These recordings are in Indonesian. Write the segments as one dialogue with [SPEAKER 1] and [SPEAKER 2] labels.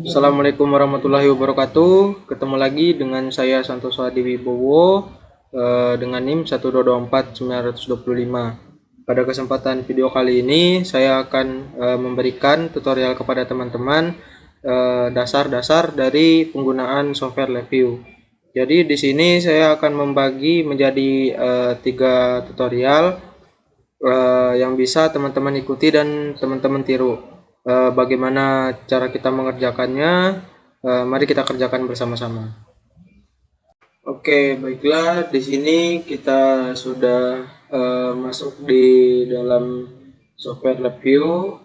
[SPEAKER 1] Assalamualaikum warahmatullahi wabarakatuh. Ketemu lagi dengan saya Santoso Adi Wibowo dengan NIM 1224925. Pada kesempatan video kali ini saya akan memberikan tutorial kepada teman-teman dasar-dasar dari penggunaan software LabVIEW. Jadi di sini saya akan membagi menjadi 3 tutorial yang bisa teman-teman ikuti dan teman-teman tiru. Bagaimana cara kita mengerjakannya? Mari kita kerjakan bersama-sama. Oke, baiklah. Di sini kita sudah masuk di dalam software LabVIEW.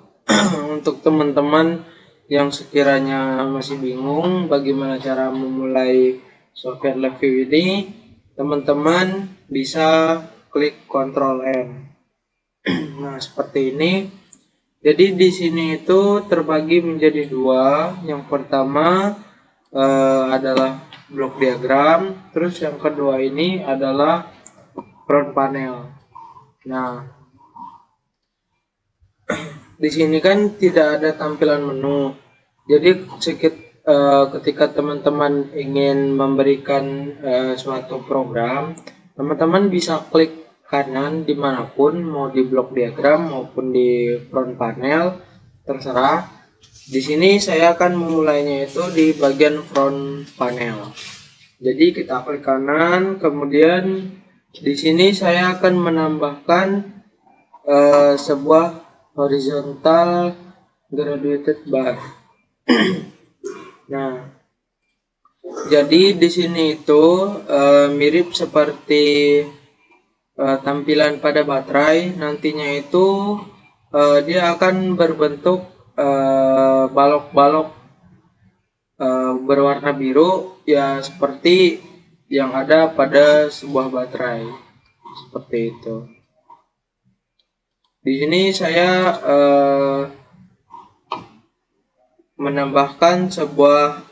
[SPEAKER 1] Untuk teman-teman yang sekiranya masih bingung bagaimana cara memulai software LabVIEW ini, teman-teman bisa klik Ctrl N. Nah, seperti ini. Jadi di sini itu terbagi menjadi 2. Yang pertama adalah blok diagram, terus yang kedua ini adalah front panel. Nah, di sini kan tidak ada tampilan menu. Jadi ketika teman-teman ingin memberikan suatu program, teman-teman bisa klik kanan dimanapun, mau di blok diagram maupun di front panel, terserah. Di sini saya akan memulainya itu di bagian front panel. Jadi kita klik kanan, kemudian di sini saya akan menambahkan sebuah horizontal graduated bar. Nah, jadi di sini itu mirip seperti tampilan pada baterai. Nantinya itu dia akan berbentuk balok-balok berwarna biru, ya seperti yang ada pada sebuah baterai, seperti itu. Di sini saya menambahkan sebuah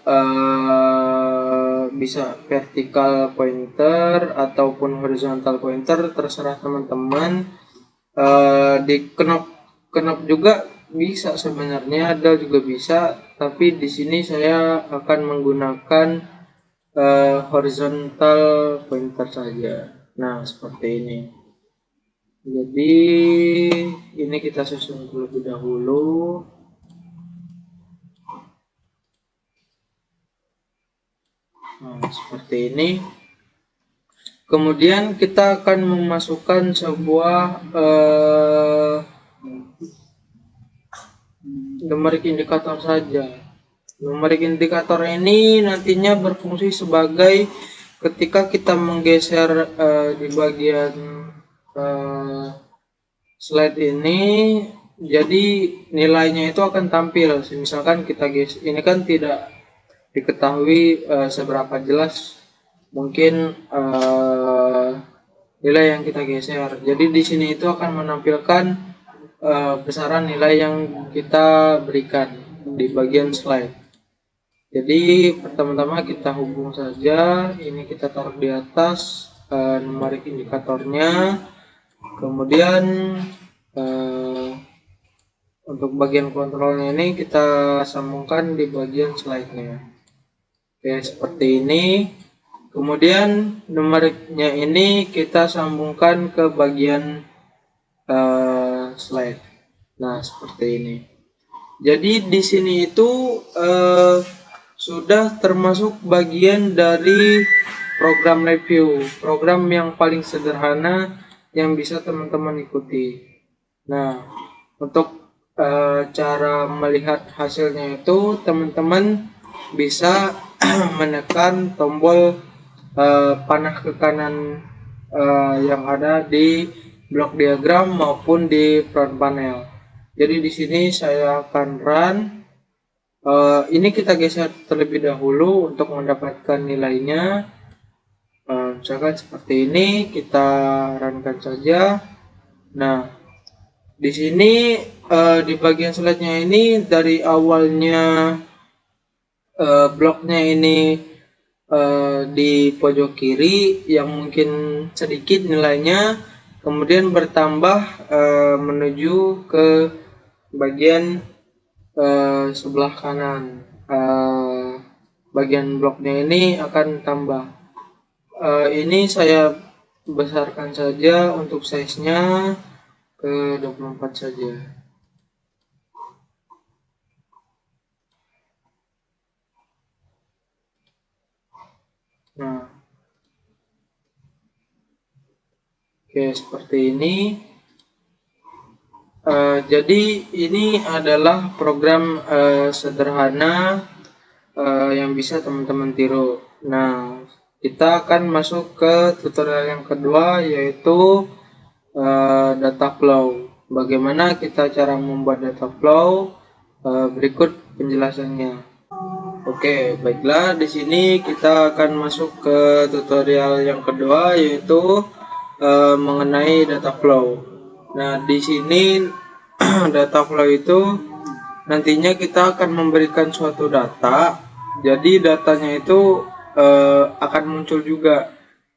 [SPEAKER 1] bisa vertical pointer ataupun horizontal pointer, terserah teman-teman. Di knop juga bisa sebenarnya, ada juga bisa, tapi di sini saya akan menggunakan horizontal pointer saja. Nah, seperti ini. Jadi ini kita susun terlebih dahulu. Nah, seperti ini. Kemudian kita akan memasukkan sebuah numerik indikator saja. Numerik indikator ini nantinya berfungsi sebagai ketika kita menggeser di bagian slide ini, jadi nilainya itu akan tampil. Misalkan kita geser, ini kan tidak diketahui seberapa jelas mungkin nilai yang kita geser. Jadi di sini itu akan menampilkan besaran nilai yang kita berikan di bagian slide. Jadi pertama-tama kita hubung saja, ini kita taruh di atas numerik indikatornya. Kemudian untuk bagian kontrolnya ini kita sambungkan di bagian slide-nya. Oke, seperti ini. Kemudian numeriknya ini kita sambungkan ke bagian slide. Nah, seperti ini. Jadi di sini itu sudah termasuk bagian dari program LabVIEW, program yang paling sederhana yang bisa teman-teman ikuti. Nah, untuk cara melihat hasilnya itu teman-teman bisa menekan tombol panah ke kanan yang ada di blok diagram maupun di front panel. Jadi di sini saya akan run. Ini kita geser terlebih dahulu untuk mendapatkan nilainya. Misalkan seperti ini, kita runkan saja. Nah, di sini di bagian slide-nya ini dari awalnya bloknya ini di pojok kiri yang mungkin sedikit nilainya, kemudian bertambah menuju ke bagian sebelah kanan. Bagian bloknya ini akan tambah. Ini saya besarkan saja untuk size-nya ke 24 saja. Nah, oke, seperti ini. Jadi ini adalah program sederhana yang bisa teman-teman tiru. Nah, kita akan masuk ke tutorial yang kedua, yaitu data flow. Bagaimana kita cara membuat data flow? Berikut penjelasannya. Oke, baiklah. Di sini kita akan masuk ke tutorial yang kedua, yaitu mengenai data flow. Nah, di sini data flow itu nantinya kita akan memberikan suatu data. Jadi datanya itu akan muncul juga.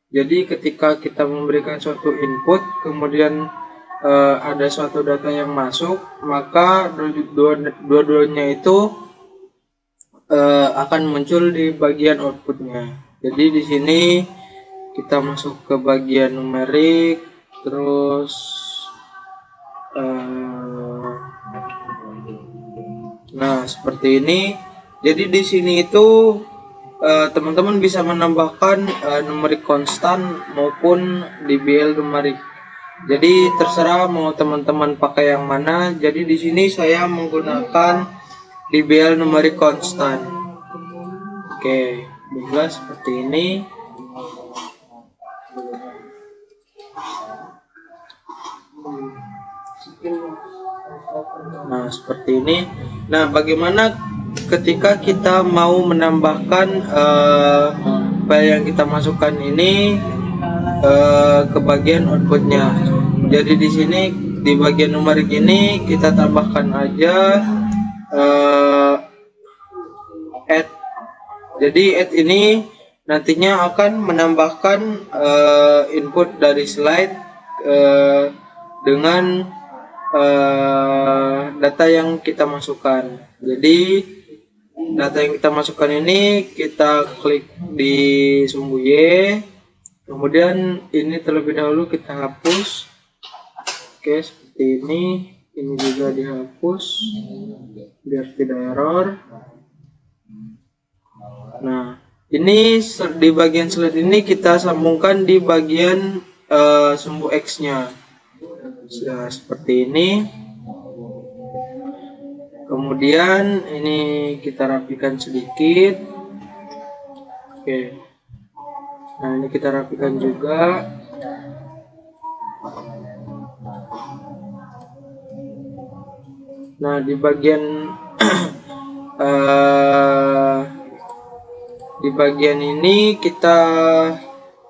[SPEAKER 1] Jadi ketika kita memberikan suatu input, kemudian ada suatu data yang masuk, maka dua-duanya itu akan muncul di bagian outputnya. Jadi di sini kita masuk ke bagian numerik, terus nah seperti ini. Jadi di sini itu teman-teman bisa menambahkan numerik konstan maupun DBL numerik. Jadi terserah mau teman-teman pakai yang mana. Jadi di sini saya menggunakan DBL numerik konstan. Oke, baiklah seperti ini. Nah, seperti ini. Nah, bagaimana ketika kita mau menambahkan file yang kita masukkan ini ke bagian outputnya? Jadi di sini di bagian numerik ini kita tambahkan aja add. Jadi add ini nantinya akan menambahkan input dari slide dengan data yang kita masukkan. Jadi data yang kita masukkan ini kita klik di sumbu Y, kemudian ini terlebih dahulu kita hapus. Oke, seperti ini juga dihapus biar tidak error. Nah, ini di bagian slide ini kita sambungkan di bagian sumbu X-nya. Sudah seperti ini. Kemudian ini kita rapikan sedikit. Oke. Nah, ini kita rapikan juga. Nah, di bagian di bagian ini kita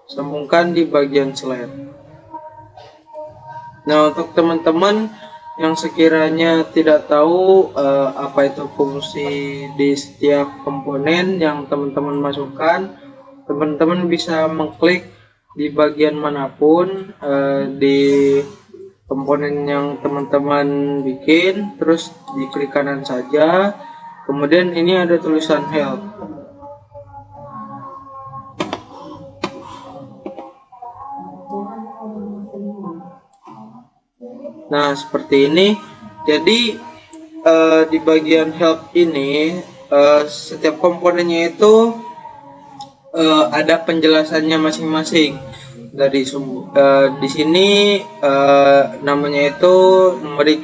[SPEAKER 1] sambungkan di bagian slide. Nah, untuk teman-teman yang sekiranya tidak tahu apa itu fungsi di setiap komponen yang teman-teman masukkan, teman-teman bisa mengklik di bagian manapun di komponen yang teman-teman bikin, terus diklik kanan saja, kemudian ini ada tulisan help. Nah, seperti ini. Jadi di bagian help ini setiap komponennya itu ada penjelasannya masing-masing. Dari di sini namanya itu numerik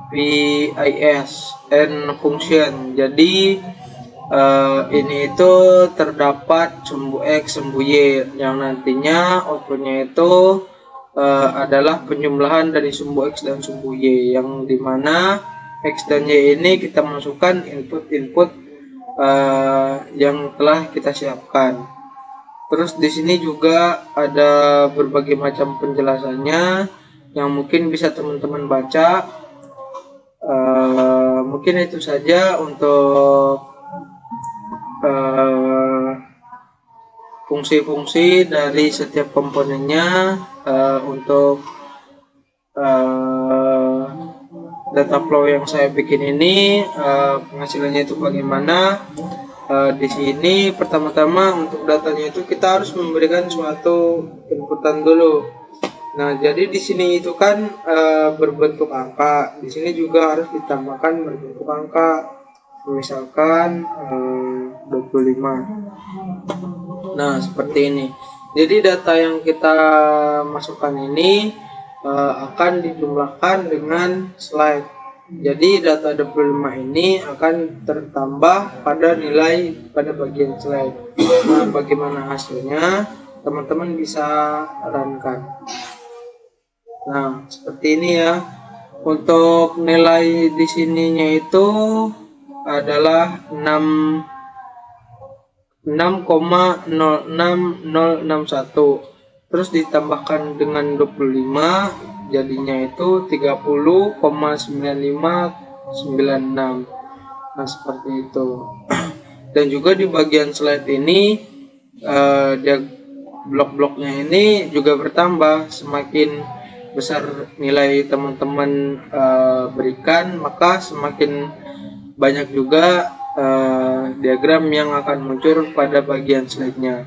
[SPEAKER 1] VIS and function. Jadi ini itu terdapat sumbu X, sumbu Y yang nantinya outputnya itu adalah penjumlahan dari sumbu X dan sumbu Y, yang dimana X dan Y ini kita masukkan input-input yang telah kita siapkan. Terus di sini juga ada berbagai macam penjelasannya yang mungkin bisa teman-teman baca. Mungkin itu saja untuk fungsi-fungsi dari setiap komponennya untuk data flow yang saya bikin ini penghasilannya itu bagaimana. Di sini pertama-tama untuk datanya itu kita harus memberikan suatu inputan dulu. Nah, jadi di sini itu kan berbentuk angka. Di sini juga harus ditambahkan berbentuk angka. Misalkan 25. Nah, seperti ini. Jadi data yang kita masukkan ini akan dijumlahkan dengan slide. Jadi data 25 ini akan tertambah pada nilai pada bagian slide. Nah, bagaimana hasilnya? Teman-teman bisa runkan. Nah, seperti ini ya. Untuk nilai di sininya itu adalah 6,06061. Terus ditambahkan dengan 25 jadinya itu 30,9596. Nah, seperti itu. Dan juga di bagian slide ini dia blok-bloknya ini juga bertambah. Semakin besar nilai teman-teman berikan, maka semakin banyak juga diagram yang akan muncul pada bagian slide-nya.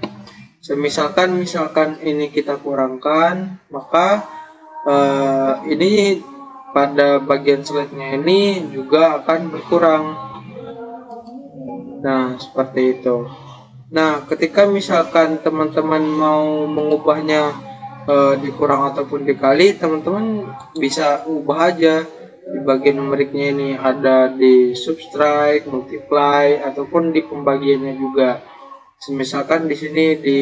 [SPEAKER 1] Misalkan ini kita kurangkan, maka ini pada bagian slide-nya ini juga akan berkurang. Nah, seperti itu. Nah, ketika misalkan teman-teman mau mengubahnya dikurang ataupun dikali, teman-teman bisa ubah aja. Di bagian numeriknya ini ada di subtract, multiply, ataupun di pembagiannya juga. Misalkan di sini di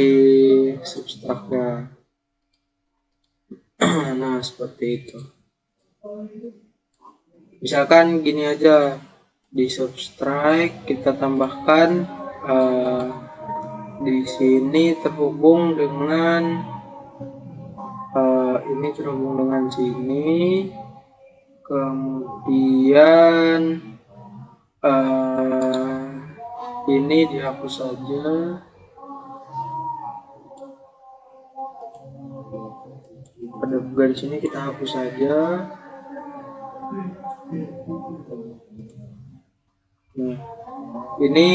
[SPEAKER 1] subtract-nya. Nah, seperti itu. Misalkan gini aja, di subtract kita tambahkan di sini terhubung dengan ini terhubung dengan sini, kemudian ini dihapus saja. Pada garis ini kita hapus saja. Nah, ini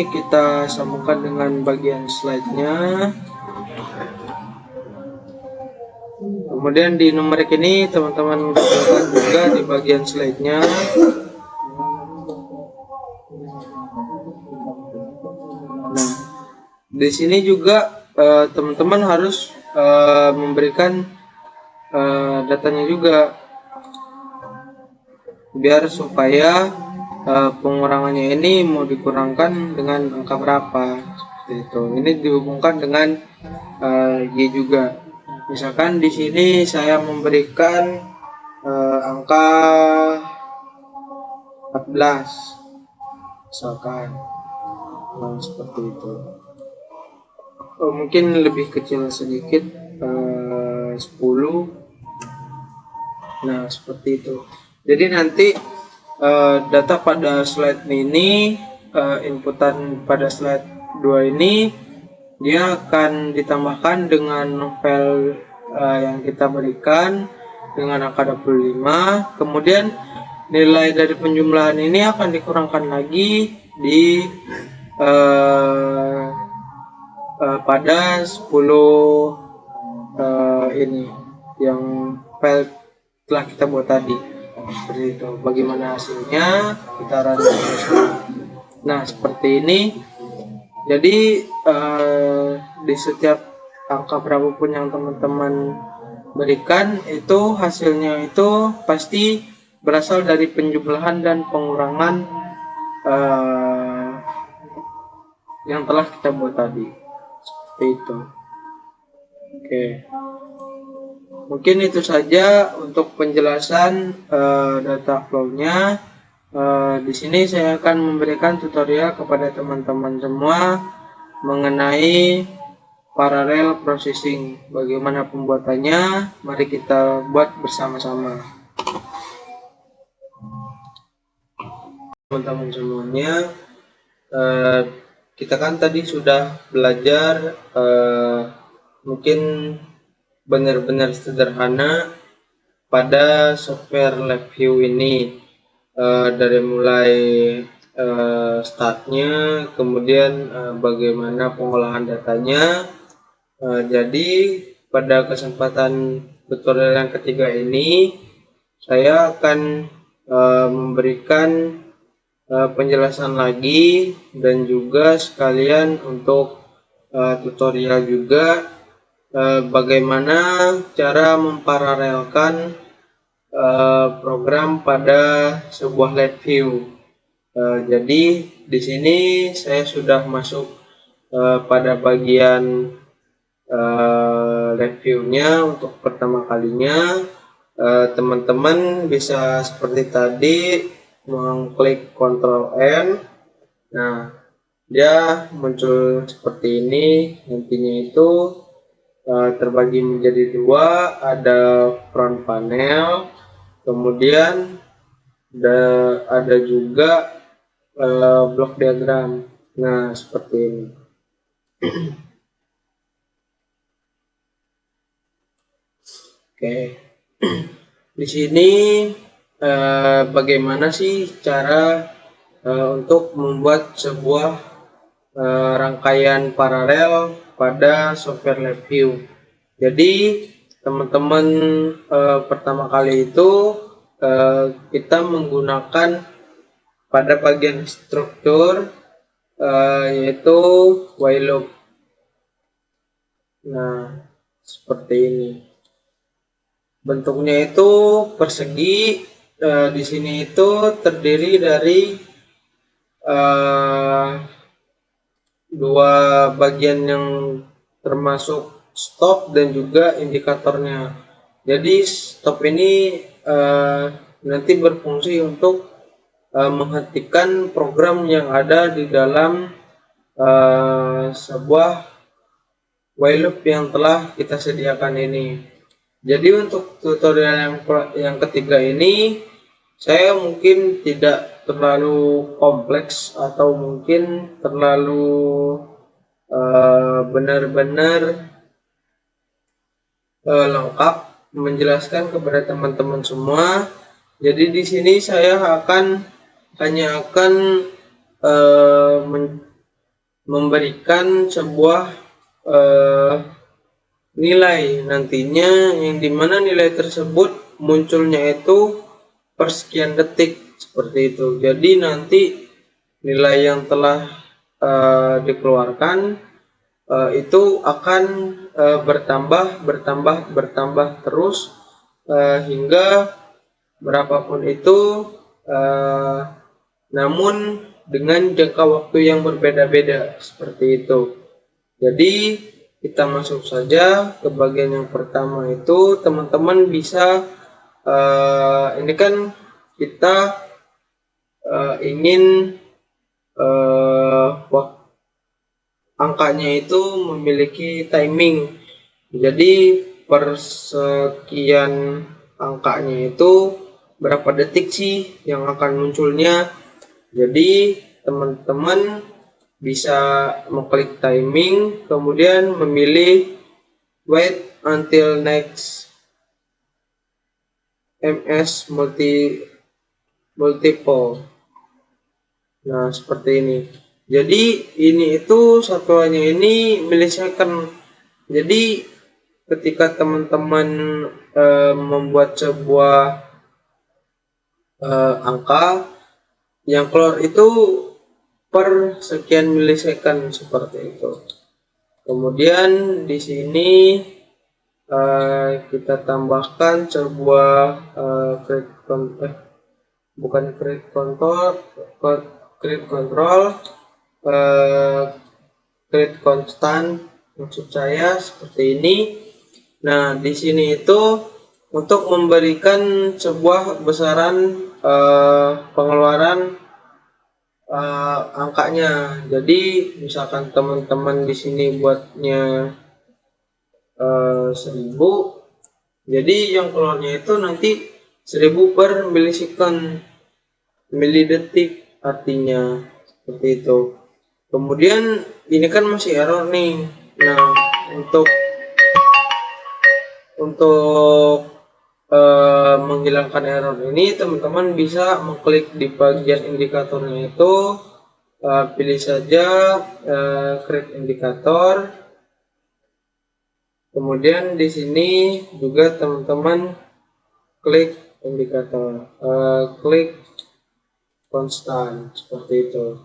[SPEAKER 1] kita sambungkan dengan bagian slide-nya. Kemudian di numerik ini teman-teman gunakan juga di bagian slide-nya. Nah, di sini juga teman-teman harus memberikan datanya juga, biar supaya pengurangannya ini mau dikurangkan dengan angka berapa, seperti itu. Ini dihubungkan dengan Y juga. Misalkan di sini saya memberikan angka 14, misalkan, nah, seperti itu. Mungkin lebih kecil sedikit, 10. Nah, seperti itu. Jadi nanti data pada slide ini, inputan pada slide 2 ini, dia akan ditambahkan dengan novel yang kita berikan dengan angka 25. Kemudian nilai dari penjumlahan ini akan dikurangkan lagi di pada 10 ini yang file telah kita buat tadi. Seperti itu. Bagaimana hasilnya? Kita run. Nah, seperti ini. Jadi di setiap angka berapapun yang teman-teman berikan, itu hasilnya itu pasti berasal dari penjumlahan dan pengurangan yang telah kita buat tadi. Seperti itu. Oke. Mungkin itu saja untuk penjelasan data flow-nya. Di sini saya akan memberikan tutorial kepada teman-teman semua mengenai parallel processing. Bagaimana pembuatannya? Mari kita buat bersama-sama. Teman-teman semuanya, kita kan tadi sudah belajar mungkin benar-benar sederhana pada software LabVIEW ini. dari mulai startnya, kemudian bagaimana pengolahan datanya. Jadi pada kesempatan tutorial yang ketiga ini saya akan memberikan penjelasan lagi dan juga sekalian untuk tutorial juga bagaimana cara memparalelkan program pada sebuah lab view. Jadi di sini saya sudah masuk pada bagian reviewnya untuk pertama kalinya. Teman-teman bisa seperti tadi mengklik Ctrl N. Nah, dia muncul seperti ini. Nantinya itu terbagi menjadi dua, ada front panel, kemudian ada juga blok diagram. Nah, seperti ini. Oke. Di sini bagaimana sih cara untuk membuat sebuah rangkaian paralel pada software LabVIEW. Jadi teman-teman pertama kali itu kita menggunakan pada bagian struktur yaitu while loop. Nah, seperti ini. Bentuknya itu persegi. Di sini itu terdiri dari dua bagian yang termasuk stop dan juga indikatornya. Jadi stop ini nanti berfungsi untuk menghentikan program yang ada di dalam sebuah while loop yang telah kita sediakan ini. Jadi untuk tutorial yang ketiga ini saya mungkin tidak terlalu kompleks atau mungkin terlalu benar-benar lengkap menjelaskan kepada teman-teman semua. Jadi di sini saya hanya akan memberikan sebuah nilai nantinya, yang dimana nilai tersebut munculnya itu per sekian detik seperti itu. Jadi nanti nilai yang telah dikeluarkan itu akan bertambah terus hingga berapapun itu, namun dengan jangka waktu yang berbeda-beda seperti itu. Jadi kita masuk saja ke bagian yang pertama itu. Teman-teman bisa ini kan kita ingin angkanya itu memiliki timing. Jadi per sekian angkanya itu berapa detik sih yang akan munculnya. Jadi teman-teman bisa mengklik timing, kemudian memilih wait until next ms multiple. Nah, seperti ini. Jadi ini itu satuannya ini millisecond. Jadi ketika teman-teman membuat sebuah angka yang keluar itu per sekian millisecond seperti itu. Kemudian di sini kita tambahkan sebuah create constant, maksud saya seperti ini. Nah, di sini itu untuk memberikan sebuah besaran pengeluaran angkanya. Jadi misalkan teman-teman di sini buatnya 1000, jadi yang keluarnya itu nanti 1000 per millisecond, milidetik artinya seperti itu. Kemudian ini kan masih error nih. Nah, untuk menghilangkan error ini, teman-teman bisa mengklik di bagian indikatornya itu, pilih saja create indikator. Kemudian di sini juga teman-teman klik indikator, klik konstan seperti itu.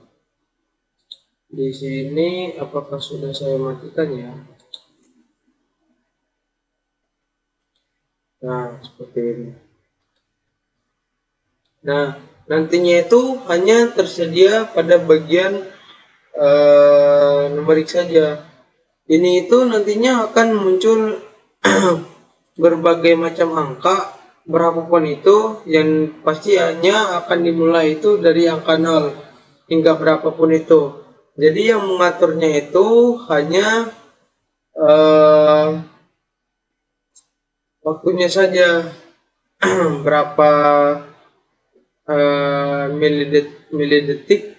[SPEAKER 1] Di sini apakah sudah saya matikan ya? Nah, seperti ini. Nah, nantinya itu hanya tersedia pada bagian numerik saja. Ini itu nantinya akan muncul berbagai macam angka, berapapun itu, yang pasti hanya akan dimulai itu dari angka 0 hingga berapapun itu. Jadi yang mengaturnya itu hanya waktunya saja, berapa milidetik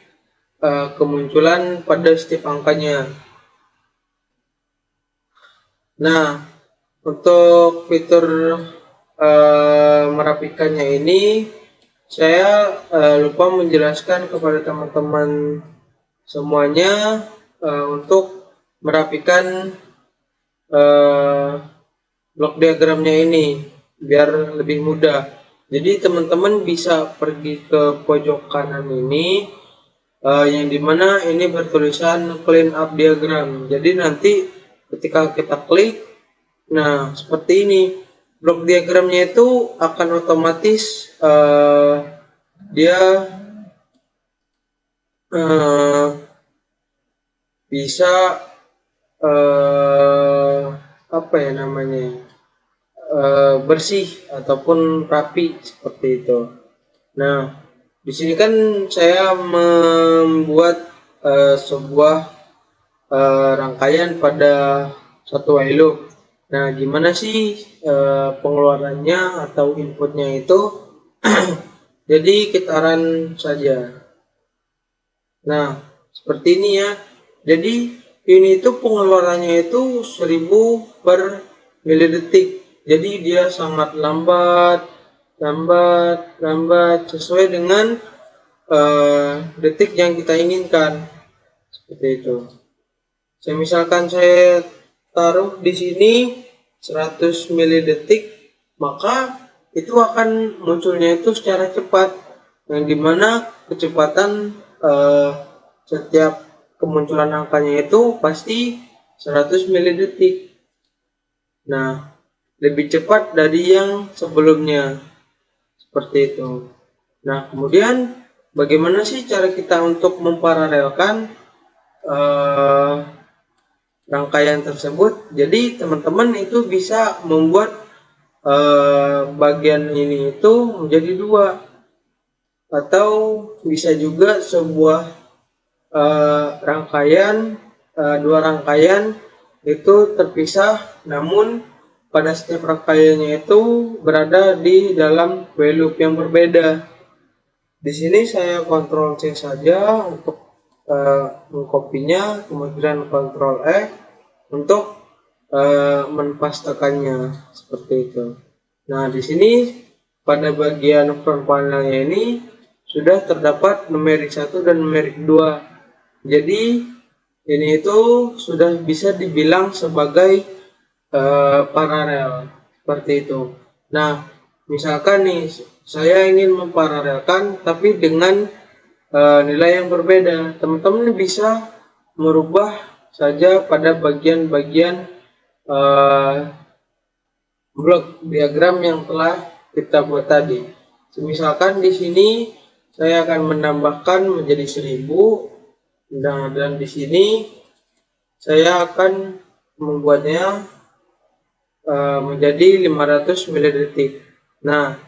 [SPEAKER 1] kemunculan pada setiap angkanya. Nah, untuk fitur merapikannya ini saya lupa menjelaskan kepada teman-teman semuanya untuk merapikan blok diagramnya ini biar lebih mudah. Jadi teman-teman bisa pergi ke pojok kanan ini, yang dimana ini bertulisan clean up diagram. Jadi nanti ketika kita klik, nah seperti ini, blok diagramnya itu akan otomatis dia bisa apa ya namanya, bersih ataupun rapi seperti itu. Nah, di sini kan saya membuat sebuah rangkaian pada satu while loop. Nah, gimana sih pengeluarannya atau inputnya itu? Jadi kita run saja. Nah, seperti ini ya. Jadi ini itu pengeluarannya itu 1000 per milidetik. Jadi dia sangat lambat sesuai dengan detik yang kita inginkan. Seperti itu. Misalkan saya taruh di sini 100 milidetik, maka itu akan munculnya itu secara cepat, yang dimana kecepatan setiap kemunculan angkanya itu pasti 100 milidetik. Nah, lebih cepat dari yang sebelumnya, seperti itu. Nah, kemudian bagaimana sih cara kita untuk memparalelkan rangkaian tersebut? Jadi teman-teman itu bisa membuat bagian ini itu menjadi dua, atau bisa juga sebuah rangkaian, dua rangkaian itu terpisah, namun pada setiap rangkaiannya itu berada di dalam while loop yang berbeda. Di sini saya Ctrl C saja untuk mengkopinya, kemudian Ctrl E untuk menepastekannya seperti itu. Nah, di sini pada bagian front panelnya ini sudah terdapat numerik 1 dan numerik 2. Jadi ini itu sudah bisa dibilang sebagai paralel seperti itu. Nah, misalkan nih saya ingin memparalelkan tapi dengan nilai yang berbeda, teman-teman bisa merubah saja pada bagian-bagian blok diagram yang telah kita buat tadi. Misalkan di sini saya akan menambahkan menjadi 1000, dan di sini saya akan membuatnya menjadi 500 milidetik. Nah,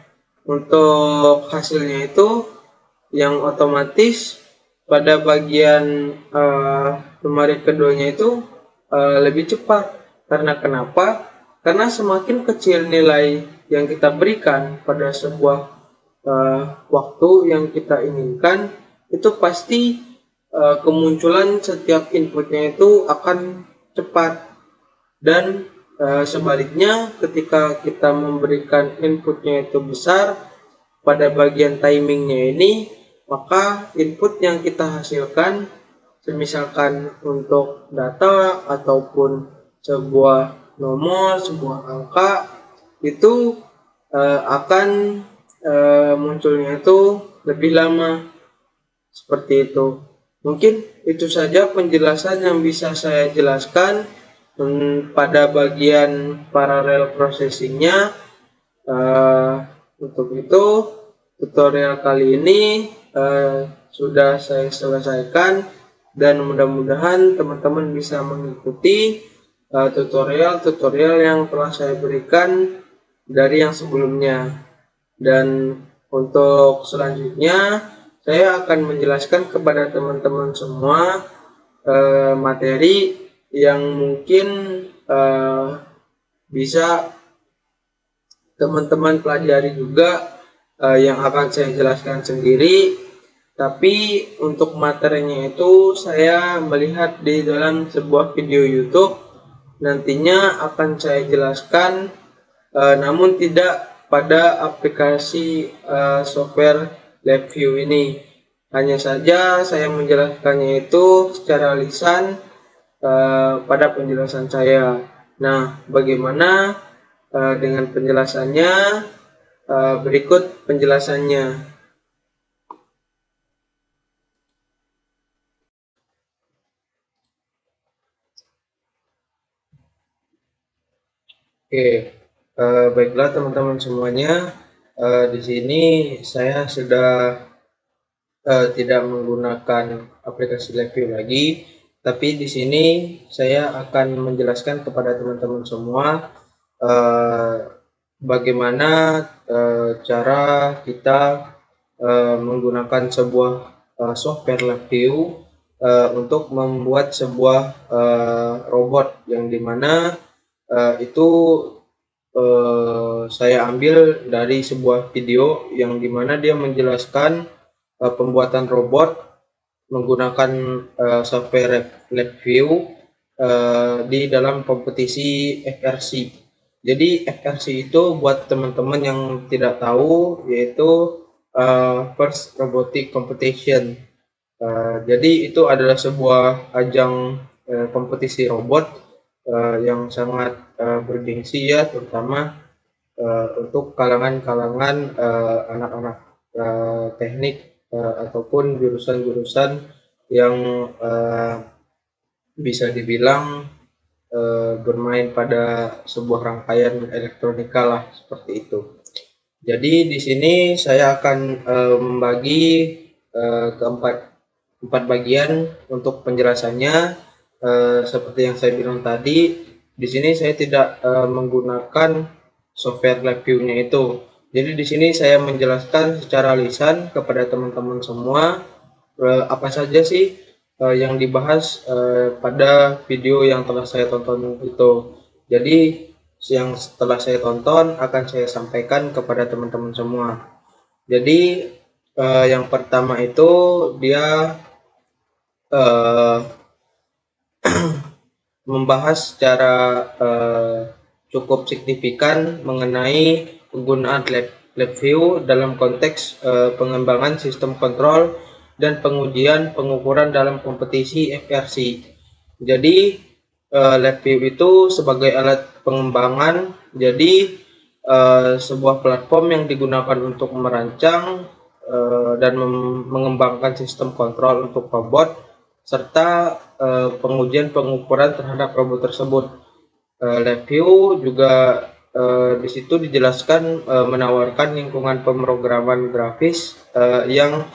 [SPEAKER 1] untuk hasilnya itu yang otomatis pada bagian numerik keduanya itu lebih cepat. Karena kenapa? Karena semakin kecil nilai yang kita berikan pada sebuah waktu yang kita inginkan, itu pasti kemunculan setiap inputnya itu akan cepat, dan Sebaliknya, ketika kita memberikan inputnya itu besar pada bagian timingnya ini, maka input yang kita hasilkan, misalkan untuk data ataupun sebuah nomor, sebuah angka, itu akan munculnya itu lebih lama, seperti itu. Mungkin itu saja penjelasan yang bisa saya jelaskan pada bagian parallel processingnya. Untuk itu tutorial kali ini sudah saya selesaikan, dan mudah-mudahan teman-teman bisa mengikuti tutorial-tutorial yang telah saya berikan dari yang sebelumnya. Dan untuk selanjutnya saya akan menjelaskan kepada teman-teman semua materi yang mungkin bisa teman-teman pelajari juga, yang akan saya jelaskan sendiri. Tapi untuk materinya itu saya melihat di dalam sebuah video YouTube, nantinya akan saya jelaskan, namun tidak pada aplikasi software LabVIEW ini. Hanya saja saya menjelaskannya itu secara lisan pada penjelasan saya. Nah, bagaimana dengan penjelasannya? Berikut penjelasannya. Oke, baiklah teman-teman semuanya. Di sini saya sudah tidak menggunakan aplikasi LabVIEW lagi, tapi di sini saya akan menjelaskan kepada teman-teman semua bagaimana cara kita menggunakan sebuah software LabVIEW untuk membuat sebuah robot, yang dimana itu saya ambil dari sebuah video yang dimana dia menjelaskan pembuatan robot menggunakan software LabVIEW di dalam kompetisi FRC. Jadi FRC itu buat teman-teman yang tidak tahu, yaitu First Robotic Competition. Jadi itu adalah sebuah ajang kompetisi robot yang sangat bergengsi ya, terutama untuk kalangan-kalangan anak-anak teknik ataupun jurusan-jurusan yang bisa dibilang bermain pada sebuah rangkaian elektronika lah, seperti itu. Jadi di sini saya akan membagi ke empat bagian untuk penjelasannya. Seperti yang saya bilang tadi, di sini saya tidak menggunakan software LabVIEW-nya itu. Jadi di sini saya menjelaskan secara lisan kepada teman-teman semua apa saja sih yang dibahas pada video yang telah saya tonton itu. Jadi yang setelah saya tonton akan saya sampaikan kepada teman-teman semua. Jadi yang pertama itu dia membahas secara cukup signifikan mengenai penggunaan LabVIEW dalam konteks pengembangan sistem kontrol dan pengujian pengukuran dalam kompetisi FRC. Jadi LabVIEW itu sebagai alat pengembangan, jadi sebuah platform yang digunakan untuk merancang dan mengembangkan sistem kontrol untuk robot, serta pengujian pengukuran terhadap robot tersebut. LabVIEW juga di situ dijelaskan menawarkan lingkungan pemrograman grafis yang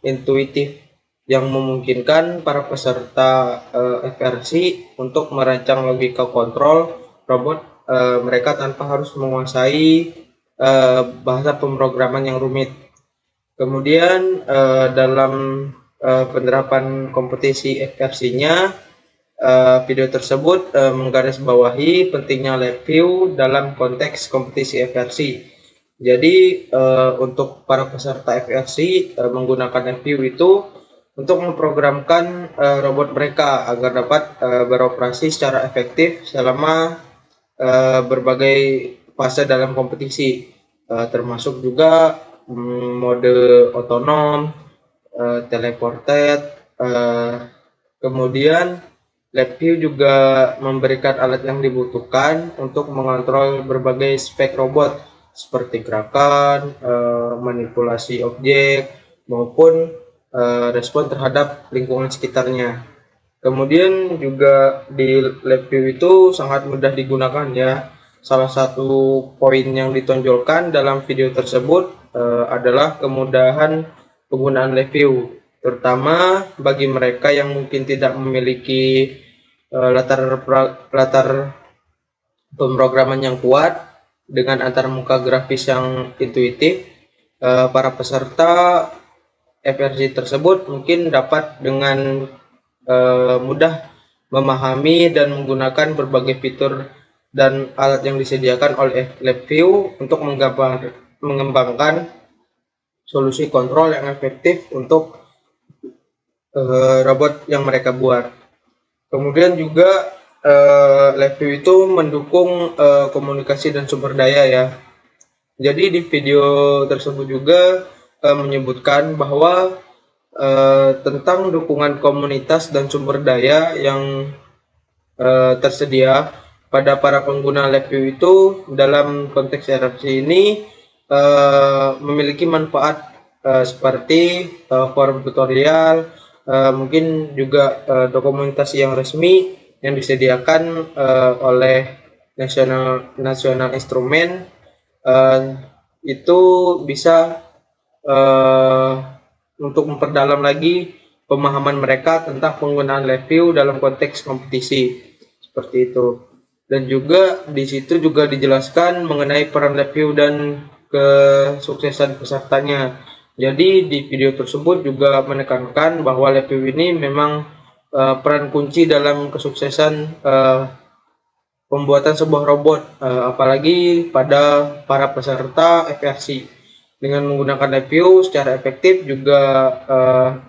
[SPEAKER 1] intuitif, yang memungkinkan para peserta FRC untuk merancang logika kontrol robot mereka tanpa harus menguasai bahasa pemrograman yang rumit. Kemudian dalam penerapan kompetisi FRC-nya, video tersebut menggarisbawahi pentingnya LabVIEW dalam konteks kompetisi FRC. Jadi untuk para peserta FRC menggunakan LabVIEW itu untuk memprogramkan robot mereka agar dapat beroperasi secara efektif selama berbagai fase dalam kompetisi, termasuk juga mode otonom, teleported, kemudian LabVIEW juga memberikan alat yang dibutuhkan untuk mengontrol berbagai spek robot seperti gerakan, manipulasi objek, maupun respon terhadap lingkungan sekitarnya. Kemudian juga di LabVIEW itu sangat mudah digunakan ya. Salah satu poin yang ditonjolkan dalam video tersebut adalah kemudahan penggunaan LabVIEW, terutama bagi mereka yang mungkin tidak memiliki latar pemrograman yang kuat dengan antarmuka grafis yang intuitif. Para peserta FRC tersebut mungkin dapat dengan mudah memahami dan menggunakan berbagai fitur dan alat yang disediakan oleh LabVIEW untuk mengembangkan solusi kontrol yang efektif untuk robot yang mereka buat. Kemudian juga LabVIEW itu mendukung komunikasi dan sumber daya ya. Jadi di video tersebut juga menyebutkan bahwa tentang dukungan komunitas dan sumber daya yang tersedia pada para pengguna LabVIEW itu dalam konteks RFC ini memiliki manfaat seperti forum tutorial, mungkin juga dokumentasi yang resmi yang disediakan oleh National Instrument, itu bisa untuk memperdalam lagi pemahaman mereka tentang penggunaan LabVIEW dalam konteks kompetisi seperti itu. Dan juga di situ juga dijelaskan mengenai peran LabVIEW dan kesuksesan pesertanya. Jadi di video tersebut juga menekankan bahwa LabVIEW ini memang peran kunci dalam kesuksesan pembuatan sebuah robot, apalagi pada para peserta FRC. Dengan menggunakan LabVIEW secara efektif juga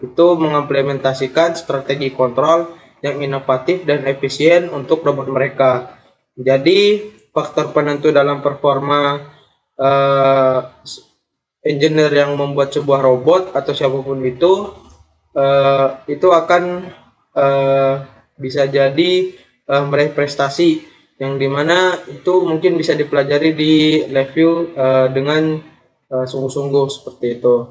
[SPEAKER 1] itu mengimplementasikan strategi kontrol yang inovatif dan efisien untuk robot mereka. Jadi faktor penentu dalam performa engineer yang membuat sebuah robot atau siapapun itu akan bisa jadi meraih prestasi yang dimana itu mungkin bisa dipelajari di LabVIEW dengan sungguh-sungguh seperti itu.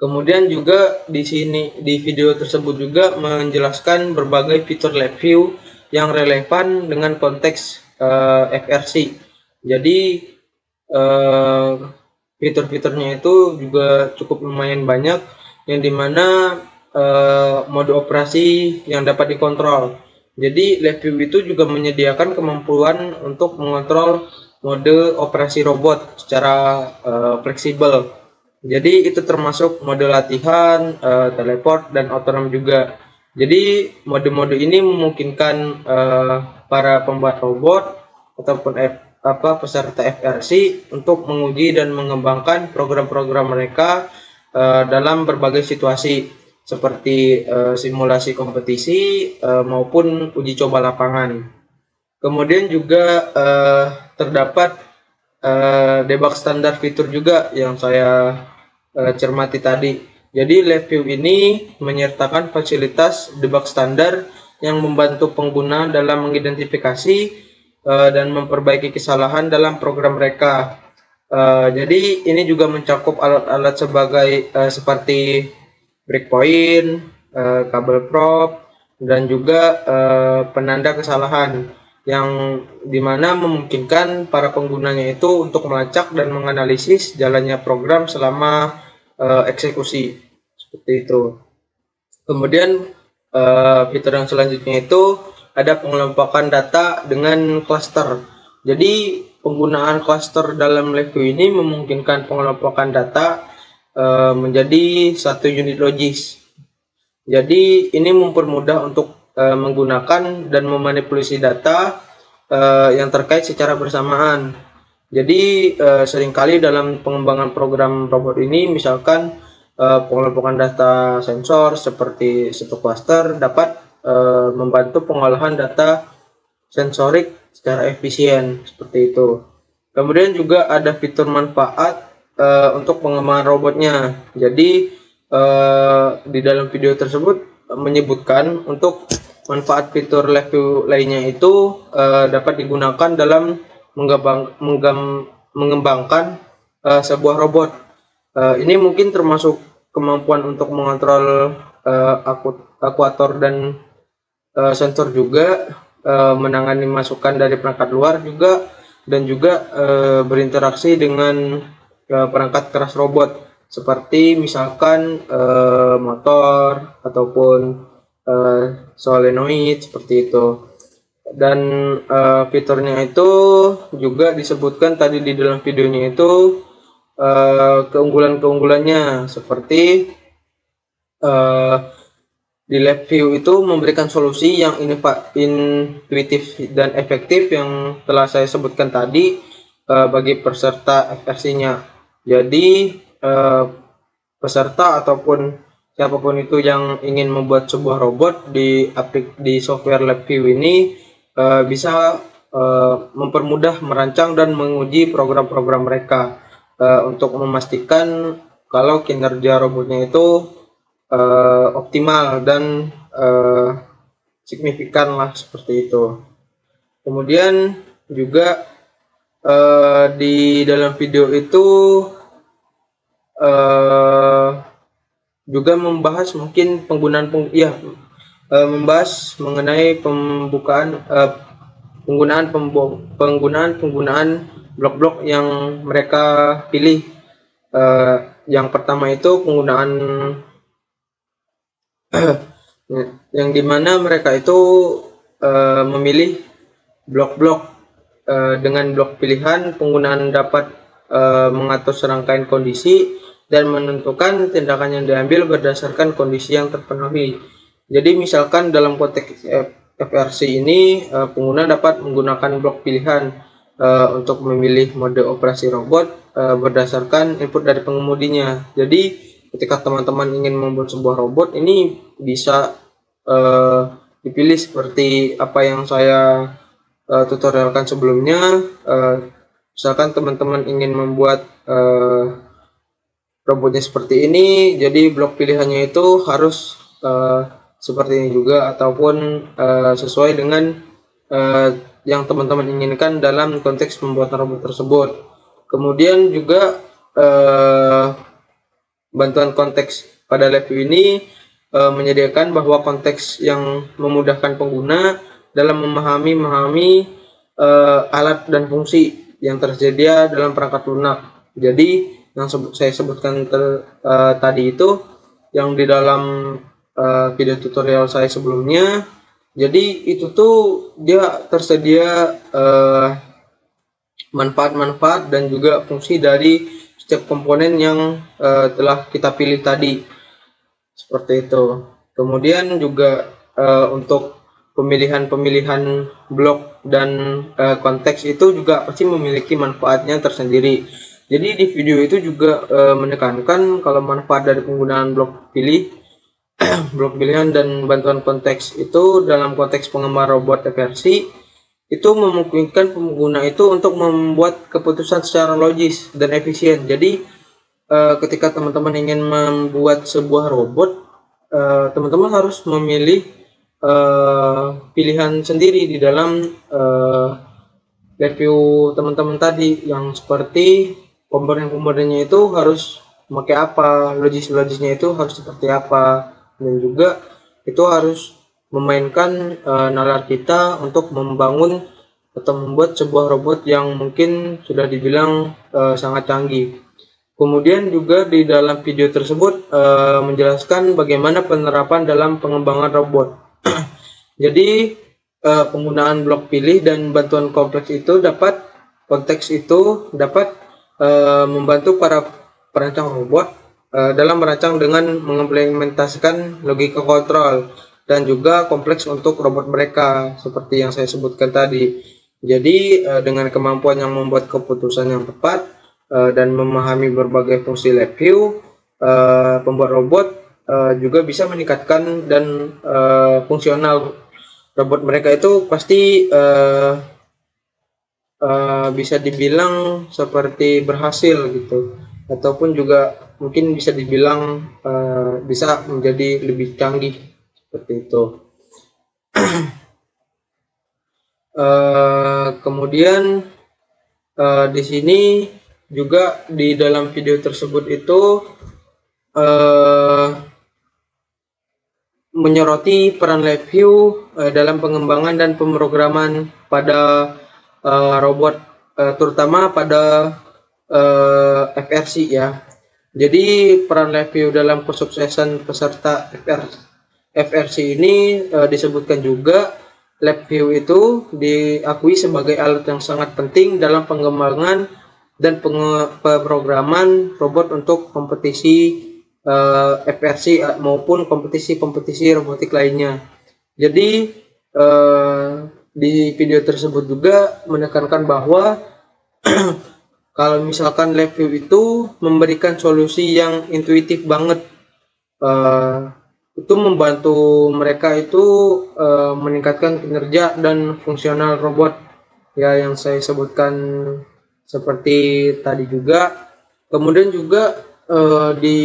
[SPEAKER 1] Kemudian juga di sini di video tersebut juga menjelaskan berbagai fitur LabVIEW yang relevan dengan konteks FRC. Jadi fitur-fiturnya itu juga cukup lumayan banyak, yang dimana mode operasi yang dapat dikontrol. Jadi LabVIEW itu juga menyediakan kemampuan untuk mengontrol mode operasi robot secara fleksibel. Jadi itu termasuk mode latihan, teleport, dan otonom juga. Jadi mode-mode ini memungkinkan para pembuat robot ataupun peserta FRC untuk menguji dan mengembangkan program-program mereka dalam berbagai situasi seperti simulasi kompetisi maupun uji coba lapangan. Kemudian juga terdapat debug standar fitur juga yang saya cermati tadi. Jadi LabVIEW ini menyertakan fasilitas debug standar yang membantu pengguna dalam mengidentifikasi dan memperbaiki kesalahan dalam program mereka. Jadi ini juga mencakup alat-alat seperti breakpoint, kabel prop, dan juga penanda kesalahan yang dimana memungkinkan para penggunanya itu untuk melacak dan menganalisis jalannya program selama eksekusi seperti itu. Kemudian fitur yang selanjutnya itu ada pengelompokan data dengan cluster. Jadi penggunaan cluster dalam LabVIEW ini memungkinkan pengelompokan data menjadi satu unit logis. Jadi ini mempermudah untuk menggunakan dan memanipulasi data yang terkait secara bersamaan. Jadi seringkali dalam pengembangan program robot ini, misalkan pengelompokan data sensor seperti satu cluster dapat membantu pengolahan data sensorik secara efisien seperti itu. Kemudian juga ada fitur manfaat untuk pengembangan robotnya. Jadi di dalam video tersebut menyebutkan untuk manfaat fitur review lainnya itu dapat digunakan dalam mengembangkan sebuah robot. Ini mungkin termasuk kemampuan untuk mengontrol akuator dan sensor juga, menangani masukan dari perangkat luar juga, dan juga berinteraksi dengan perangkat keras robot seperti misalkan motor ataupun solenoid seperti itu. Dan fiturnya itu juga disebutkan tadi di dalam videonya itu keunggulan-keunggulannya seperti di Lab View itu memberikan solusi yang intuitif dan efektif yang telah saya sebutkan tadi bagi peserta FRC-nya. Jadi peserta ataupun siapapun itu yang ingin membuat sebuah robot di software Lab View ini bisa mempermudah merancang dan menguji program-program mereka untuk memastikan kalau kinerja robotnya itu optimal dan signifikan lah seperti itu. Kemudian juga di dalam video itu juga membahas mungkin membahas mengenai penggunaan blok-blok yang mereka pilih. Yang pertama itu penggunaan yang dimana mereka itu memilih blok-blok dengan blok pilihan. Penggunaan dapat mengatur serangkaian kondisi dan menentukan tindakan yang diambil berdasarkan kondisi yang terpenuhi. Jadi misalkan dalam konteks FRC ini pengguna dapat menggunakan blok pilihan untuk memilih mode operasi robot berdasarkan input dari pengemudinya. Jadi ketika teman-teman ingin membuat sebuah robot ini bisa dipilih seperti apa yang saya tutorialkan sebelumnya. Misalkan teman-teman ingin membuat robotnya seperti ini, jadi blok pilihannya itu harus seperti ini juga, ataupun sesuai dengan yang teman-teman inginkan dalam konteks pembuatan robot tersebut. Kemudian juga bantuan konteks pada Lab View ini menyediakan bahwa konteks yang memudahkan pengguna dalam memahami alat dan fungsi yang tersedia dalam perangkat lunak. Jadi yang saya sebutkan tadi itu yang di dalam video tutorial saya sebelumnya. Jadi itu tuh dia tersedia manfaat-manfaat dan juga fungsi dari setiap komponen yang telah kita pilih tadi seperti itu. Kemudian juga untuk pemilihan blok dan konteks itu juga pasti memiliki manfaatnya tersendiri. Jadi di video itu juga menekankan kalau manfaat dari penggunaan blok blok pilihan dan bantuan konteks itu dalam konteks pengembangan robot FRC itu memungkinkan pengguna itu untuk membuat keputusan secara logis dan efisien. Jadi ketika teman-teman ingin membuat sebuah robot, teman-teman harus memilih pilihan sendiri di dalam review teman-teman tadi, yang seperti komponen-komponennya itu harus memakai apa, logis-logisnya itu harus seperti apa, dan juga itu harus memainkan nalar kita untuk membangun atau membuat sebuah robot yang mungkin sudah dibilang sangat canggih. Kemudian juga di dalam video tersebut menjelaskan bagaimana penerapan dalam pengembangan robot. Jadi penggunaan blok pilih dan bantuan konteks itu dapat membantu para perancang robot dalam merancang dengan mengimplementasikan logika kontrol dan juga kompleks untuk robot mereka seperti yang saya sebutkan tadi. Jadi dengan kemampuan yang membuat keputusan yang tepat dan memahami berbagai fungsi Lab View, pembuat robot juga bisa meningkatkan dan fungsional robot mereka itu pasti bisa dibilang seperti berhasil gitu, ataupun juga mungkin bisa dibilang bisa menjadi lebih canggih seperti itu. Kemudian di sini juga di dalam video tersebut itu menyoroti peran LabVIEW dalam pengembangan dan pemrograman pada robot, terutama pada FRC ya. Jadi peran LabVIEW dalam kesuksesan peserta FRC ini disebutkan juga LabVIEW itu diakui sebagai alat yang sangat penting dalam pengembangan dan pemrograman robot untuk kompetisi FRC maupun kompetisi-kompetisi robotik lainnya. Jadi di video tersebut juga menekankan bahwa kalau misalkan LabVIEW itu memberikan solusi yang intuitif banget, itu membantu mereka itu meningkatkan kinerja dan fungsional robot ya, yang saya sebutkan seperti tadi juga. Kemudian juga di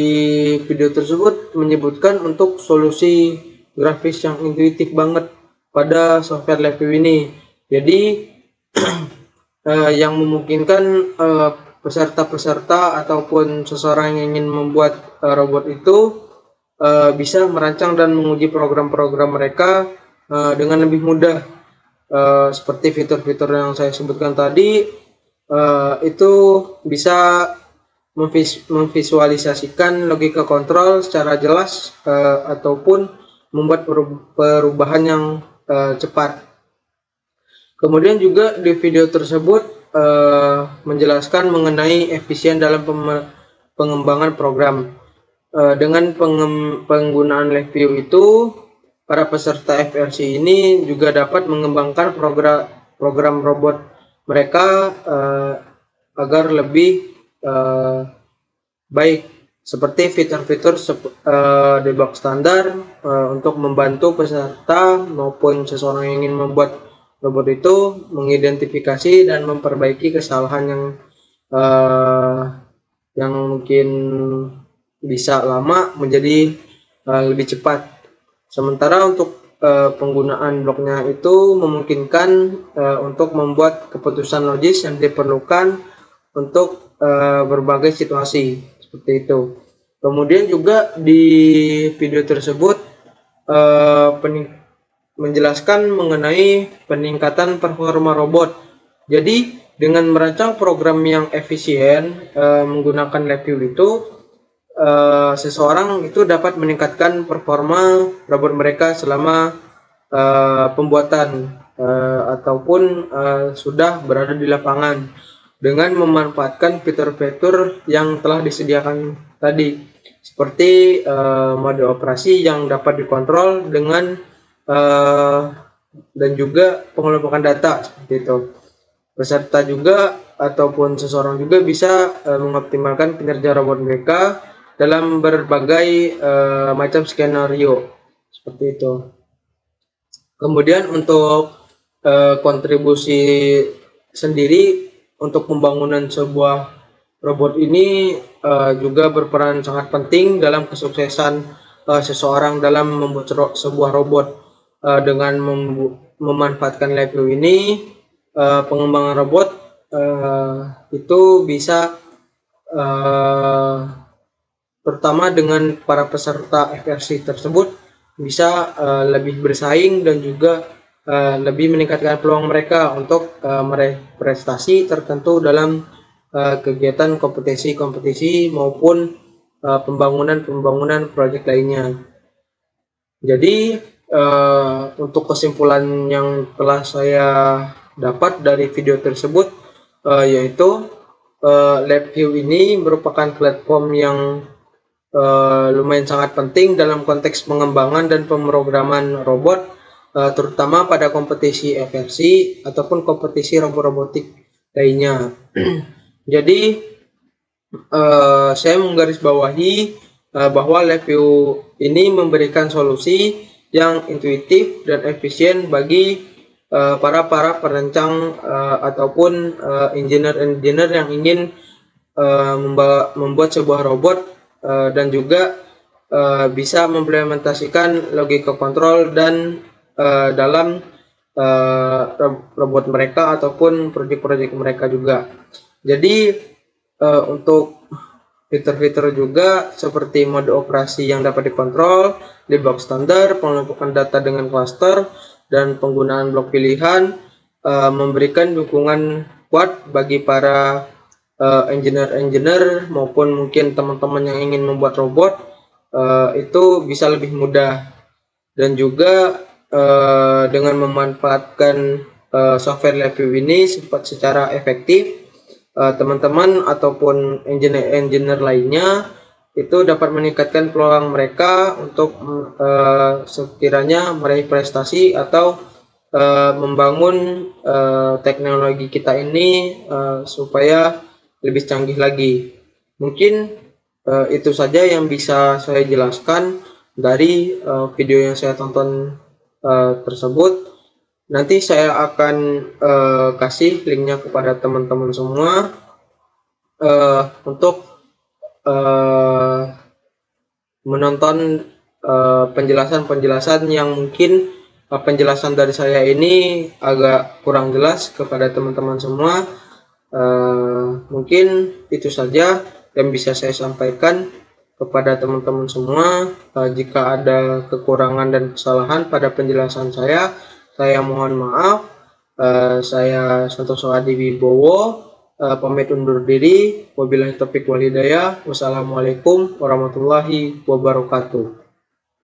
[SPEAKER 1] video tersebut menyebutkan untuk solusi grafis yang intuitif banget pada software LabVIEW ini. Jadi yang memungkinkan peserta-peserta ataupun seseorang yang ingin membuat robot itu bisa merancang dan menguji program-program mereka dengan lebih mudah, seperti fitur-fitur yang saya sebutkan tadi. Itu bisa memvisualisasikan logika kontrol secara jelas ataupun membuat perubahan yang cepat. Kemudian juga di video tersebut menjelaskan mengenai efisien dalam pengembangan program. Dengan penggunaan LabVIEW itu, para peserta FRC ini juga dapat mengembangkan program robot mereka agar lebih baik, seperti fitur-fitur debug standar untuk membantu peserta maupun seseorang yang ingin membuat robot itu mengidentifikasi dan memperbaiki kesalahan yang mungkin bisa lama menjadi lebih cepat. Sementara untuk penggunaan bloknya itu memungkinkan untuk membuat keputusan logis yang diperlukan untuk berbagai situasi seperti itu. Kemudian juga di video tersebut menjelaskan mengenai peningkatan performa robot. Jadi dengan merancang program yang efisien menggunakan LabVIEW itu, seseorang itu dapat meningkatkan performa robot mereka selama pembuatan ataupun sudah berada di lapangan, dengan memanfaatkan fitur-fitur yang telah disediakan tadi, seperti mode operasi yang dapat dikontrol dengan dan juga pengelompokan data seperti itu. Peserta juga ataupun seseorang juga bisa mengoptimalkan kinerja robot mereka dalam berbagai macam skenario seperti itu. Kemudian untuk kontribusi sendiri untuk pembangunan sebuah robot ini juga berperan sangat penting dalam kesuksesan seseorang dalam membuat sebuah robot. Dengan memanfaatkan LabVIEW ini, pengembangan robot itu bisa terutama dengan para peserta FRC tersebut bisa lebih bersaing dan juga lebih meningkatkan peluang mereka untuk meraih prestasi tertentu dalam kegiatan kompetisi-kompetisi maupun pembangunan proyek lainnya. Jadi untuk kesimpulan yang telah saya dapat dari video tersebut yaitu LabVIEW ini merupakan platform yang lumayan sangat penting dalam konteks pengembangan dan pemrograman robot, terutama pada kompetisi FRC ataupun kompetisi robot-robotik lainnya. Jadi saya menggarisbawahi bahwa LabVIEW ini memberikan solusi yang intuitif dan efisien bagi para perancang ataupun engineer-engineer yang ingin membuat sebuah robot dan juga bisa mengimplementasikan logika kontrol dan dalam robot mereka ataupun proyek-proyek mereka juga. Jadi untuk fitur-fitur juga seperti mode operasi yang dapat dikontrol, debug standar, pengelompokan data dengan cluster, dan penggunaan blok pilihan memberikan dukungan kuat bagi para engineer-engineer maupun mungkin teman-teman yang ingin membuat robot itu bisa lebih mudah. Dan juga dengan memanfaatkan software review ini secara efektif, teman-teman ataupun engineer lainnya itu dapat meningkatkan peluang mereka untuk sekiranya meraih prestasi atau membangun teknologi kita ini supaya lebih canggih lagi. Mungkin itu saja yang bisa saya jelaskan dari video yang saya tonton tersebut. Nanti saya akan kasih linknya kepada teman-teman semua untuk menonton penjelasan-penjelasan yang mungkin penjelasan dari saya ini agak kurang jelas kepada teman-teman semua. Mungkin itu saja yang bisa saya sampaikan kepada teman-teman semua. Jika ada kekurangan dan kesalahan pada penjelasan saya mohon maaf. Saya Santoso Adi Wibowo pamit undur diri. Wabillahi taufiq wal hidayah. Wassalamualaikum warahmatullahi wabarakatuh.